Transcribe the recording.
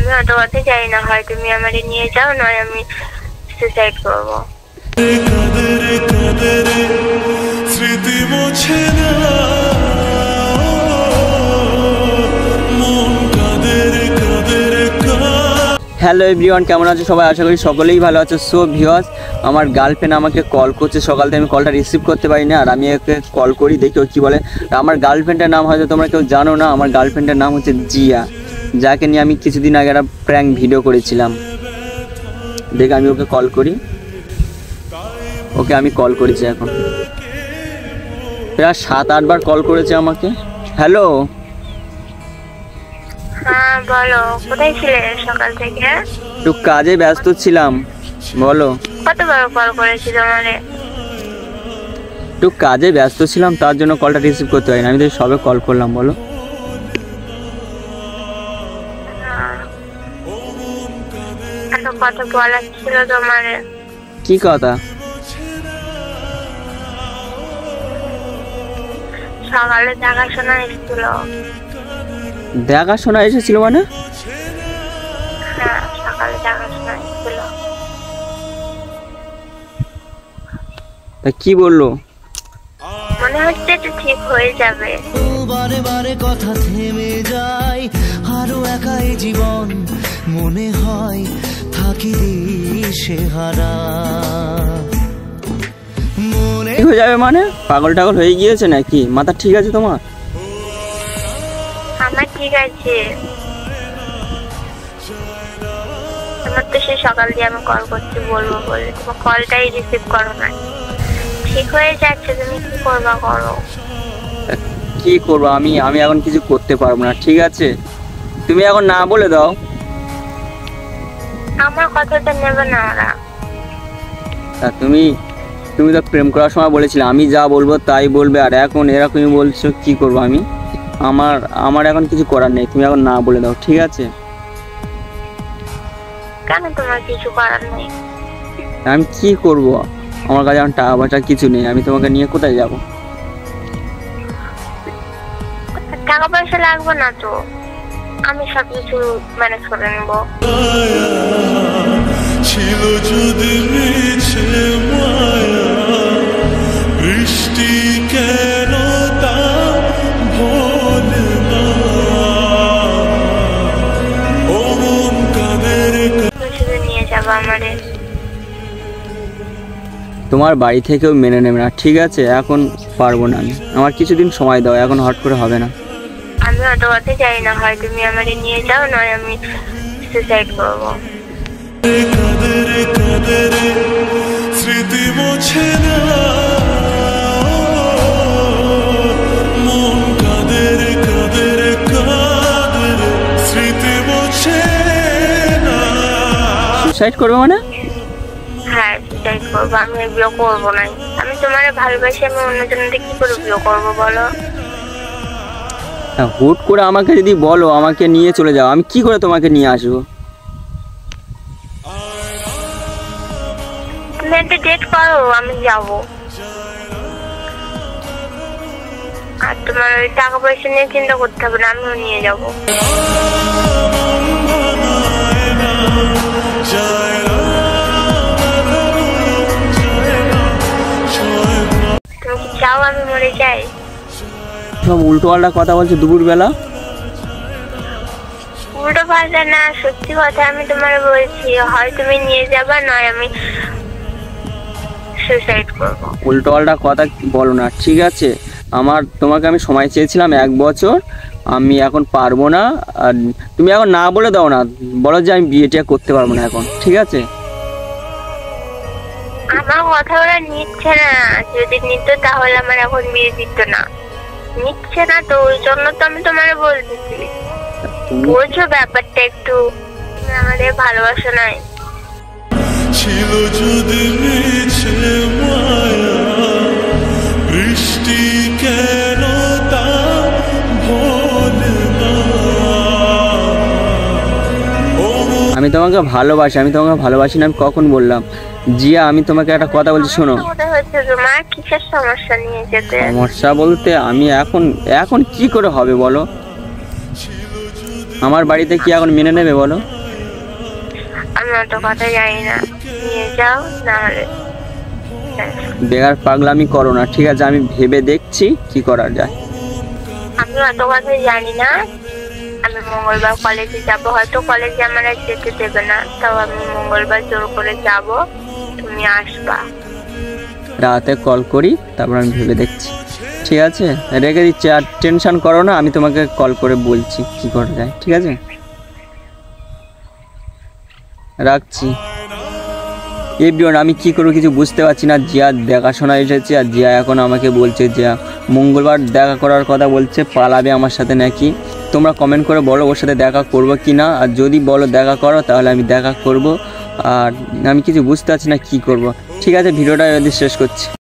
আমি অত কথা চাই না, হয় তুমি আমারে নিয়ে যাও, নয় আমি সুসাইড করবো। স্মৃতি মোছে না, হ্যালো এভরিওয়ান, কেমন আছো সবাই? আশা করি সকলেই ভালো আছে। সো ভিউয়ার্স, আমার গার্লফ্রেন্ড আমাকে কল করছে সকাল থেকে, আমি কলটা রিসিভ করতে পারি না। আর আমি ওকে কল করি, দেখি ও কী বলে। আমার গার্লফ্রেন্ডের নাম হয়তো তোমরা কেউ জানো না। আমার গার্লফ্রেন্ডের নাম হচ্ছে জিয়া, যাকে নিয়ে আমি কিছুদিন আগে একটা প্র্যাঙ্ক ভিডিও করেছিলাম। দেখে আমি ওকে কল করি। ওকে আমি কল করেছি, এখন প্রায় 7-8 বার কল করেছে আমাকে। হ্যালো, হ্যাঁ বলো, কোথায় ছিলে সকাল থেকে? একটু কাজে ব্যস্ত ছিলাম। বলো। কতবার কল করেছি তোমারে? একটু কাজে ব্যস্ত ছিলাম, তার জন্য কলটা রিসিভ করতে পারিনি। আমি তো সবে কল করলাম। বলো। একটা কথা বলার ছিল তোমারে। কি কথা? সকালে দেখাশোনা এসেছিল। দেখাশোনা এসেছিল মানে? হ্যাঁ, সকালে দেখাশোনা এসেছিল। তা কি বললো? মনে হচ্ছে এটা ঠিক হয়ে যাবে। বারে বারে কথা থেমে যায়, আরো একাই জীবন মনে হয় থাকি দিশে হারা। ঠিক হয়ে যাবে মানে? পাগল টাগল হয়ে গিয়েছে নাকি? মাথা ঠিক আছে তোমার? আমার ঠিক আছে। তোমার তো সে সকাল দিয়ে আমি কল করছি বলবো বলে, তোমার কলটাই রিসিভ করো না। ঠিক হয়ে যাচ্ছে, তুমি কি করবা করো। কি করবো আমি এখন কিছু করতে পারবো না, ঠিক আছে? তুমি এখন না বলে দাও। আমার কথাটা নেবে না ওরা। তুমি তো প্রেম করার সময় বলেছিলে আমি যা বলবো তাই বলবে, আর এখন এরকমই বলছো। কি করবো আমি? আমার এখন কিছু করার নেই। তুমি এখন না বলে দাও, ঠিক আছে? কেন তোমার কিছু করার নেই? আমি কি করব? আমার কাছে এখন টাকা পয়সা কিছু নেই। আমি তোমাকে নিয়ে কোথায় যাব? টাকা পয়সা লাগবে না তো, আমি সবকিছু ম্যানেজ করে নেবো। ছিল যদি মিছে মায়া, বৃষ্টি কেন তা বলে না, ও মন কাদের শুধু নিয়ে যাবো আমারে। তোমার বাড়ি থেকেও মেনে নেবে না, ঠিক আছে? এখন পারবো না আমি। আমার কিছুদিন সময় দাও, এখন হট করে হবে না। আমি অত কথা চাই না, হয় তুমি আমারে নিয়ে যাও, নয় আমি সুসাইড করবো। কাদের কাদের স্মৃতি মোছে না, মন কাদের কাদের কাদের স্মৃতি মোছে না। সুসাইড করবে মানে? হ্যাঁ, সুসাইড করবো। আমি বিয়ে করবো না। আমি তোমারে ভালোবাসি, আমি অন্যজনকে কি করে বিয়ে করবো বলো? হুট করে আমাকে যদি বলো আমাকে নিয়ে চলে যাও, আমি কি করে তোমাকে নিয়ে আসবো? তুমি একটা ডেট করো, আমি যাবো। আর তোমার ওই টাকা পয়সা নিয়ে চিন্তা করতে হবে না, আমিও নিয়ে যাবো। তুমি কি চাও আমি মরে যাই? সব উল্টো পাল্টা কথা বলছো দুপুরবেলা। উল্টো পাল্টা না, সত্যি কথা আমি তোমার বলছি। হয় তুমি নিয়ে যাবা, নয় আমি সুসাইড করবো। উল্টো পাল্টা কথা বলো না, ঠিক আছে? তোমাকে আমি সময় চেয়েছিলাম 1 বছর। আমি এখন পারবো না। আর তুমি এখন না বলে দাও না, বলো যে আমি বিয়েটা করতে পারবো না এখন, ঠিক আছে? আমার কথা ওরা নিচ্ছে না। যদি নিত তাহলে আমার এখন বিয়ে দিত না। নিচ্ছে না তো, ওই জন্য তো আমি তোমার বলতেছি। বোঝো ব্যাপারটা একটু। তুমি আমাদের ভালোবাসো নাই। ছিল যদি মিছে মায়া, বৃষ্টি কেন তা বলে না, আমি তোমাকে ভালোবাসি। আমি তোমাকে ভালোবাসি না আমি কখন বললাম? জিয়া, আমি তোমাকে একটা কথা বলছি, শোনো। তোমার কিসের সমস্যা নিয়ে যেতে? সমস্যা বলতে আমি এখন কি করে হবে বলো? আমার বাড়িতে কি এখন মেনে নেবে বলো? আমি অত কথা জানি না, নিয়ে যাও নাহলে। বেকার পাগলামি করো না, ঠিক আছে? আমি ভেবে দেখছি কি করা যায়। আমি অত কথা জানি না। আমি মঙ্গলবার কলেজে যাব, হয়তো কলেজে আমার আর যেতে দেবে না, তাও আমি মঙ্গলবার জোর করে যাব, তুমি আসবা। রাতে কল করি, তারপর আমি ভেবে দেখছি, ঠিক আছে? রেখে দিচ্ছি, আর টেনশন করো না, আমি তোমাকে কল করে বলছি কি করা যায়, ঠিক আছে? রাখছি। এভরিওয়ান, আমি কি করবো কিছু বুঝতে পারছি না। জিয়া দেখাশোনা এসেছে, আর জিয়া এখন আমাকে বলছে যে মঙ্গলবার দেখা করার কথা বলছে, পালাবে আমার সাথে নাকি। তোমরা কমেন্ট করে বলো ওর সাথে দেখা করবো কি না, আর যদি বলো দেখা করো তাহলে আমি দেখা করব। আর আমি কিছু বুঝতে পারছি না কি করব। ঠিক আছে, ভিডিওটা যদি শেষ করছি।